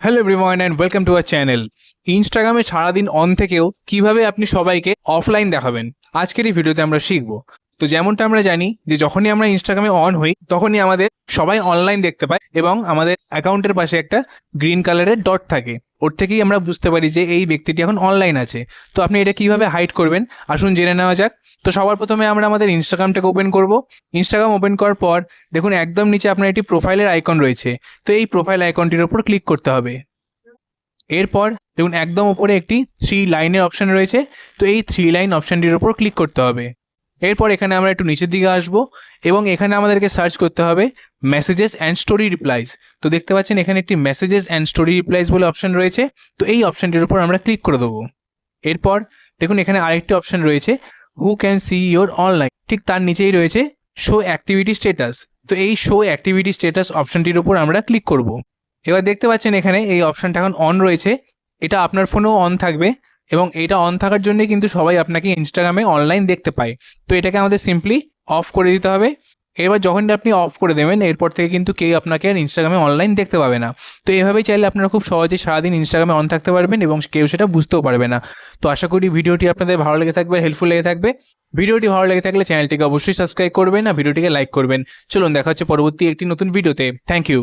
Hello everyone and welcome to our channel. ইনস্টাগ্রামে সারাদিন on থেকেও কিভাবে আপনি সবাইকে অফলাইন দেখাবেন, আজকের এই ভিডিওতে আমরা শিখব। তো যেমনটা আমরা জানি যে যখনই আমরা ইনস্টাগ্রামে অন হই তখনই আমাদের সবাই অনলাইন দেখতে পায় এবং আমাদের অ্যাকাউন্টের পাশে একটা গ্রিন কালারের ডট থাকে, ওর থেকেই আমরা বুঝতে পারি যে এই ব্যক্তিটি এখন অনলাইন আছে। তো আপনি এটা কিভাবে হাইড করবেন আসুন জেনে নেওয়া যাক। তো সবার প্রথমে আমরা আমাদের ইনস্টাগ্রামটাকে ওপেন করব। ইনস্টাগ্রাম ওপেন করার পর দেখুন একদম নিচে আপনার একটি প্রোফাইলের আইকন রয়েছে, তো এই প্রোফাইল আইকনটির উপর ক্লিক করতে হবে। এরপর দেখুন একদম উপরে একটি 3 লাইনের অপশান রয়েছে, তো এই 3 লাইন অপশানটির উপর ক্লিক করতে হবে। এরপর এখানে আমরা একটু নিচের দিকে আসবো এবং এখানে আমাদেরকে সার্চ করতে হবে মেসেজেস অ্যান্ড স্টোরি রিপ্লাইজ। তো দেখতে পাচ্ছেন এখানে একটি মেসেজেস অ্যান্ড স্টোরি রিপ্লাইজ বলে অপশান রয়েছে, তো এই অপশানটির উপর আমরা ক্লিক করে দেবো। এরপর দেখুন এখানে আরেকটি অপশান রয়েছে who can see your online, ঠিক তার নিচেই রয়েছে শো অ্যাক্টিভিটি স্ট্যাটাস। তো এই শো অ্যাক্টিভিটি স্ট্যাটাস অপশানটির উপর আমরা ক্লিক করব। এবার দেখতে পাচ্ছেন এখানে এই অপশানটা এখন অন রয়েছে, এটা আপনার ফোনেও অন থাকবে এবং এটা অন থাকার জন্য কিন্তু সবাই আপনাকে ইনস্টাগ্রামে অনলাইন দেখতে পায়। তো এটাকে আমাদের সিম্পলি অফ করে দিতে হবে। এবার যখন আপনি অফ করে দেবেন এরপর থেকে কিন্তু কেউ আপনাকে আর ইনস্টাগ্রামে অনলাইন দেখতে পাবে না। তো এভাবেই চাইলে আপনারা খুব সহজেই সারাদিন ইনস্টাগ্রামে অন থাকতে পারবেন এবং কেউ সেটা বুঝতেও পারবে না। তো আশা করি ভিডিওটি আপনাদের ভালো লেগে থাকবে, হেল্পফুল লেগে থাকবে। ভিডিওটি ভালো লেগে থাকলে চ্যানেলটিকে অবশ্যই সাবস্ক্রাইব করবেন আর ভিডিওটিকে লাইক করবেন। চলুন দেখা হচ্ছে পরবর্তী একটি নতুন ভিডিওতে। Thank you.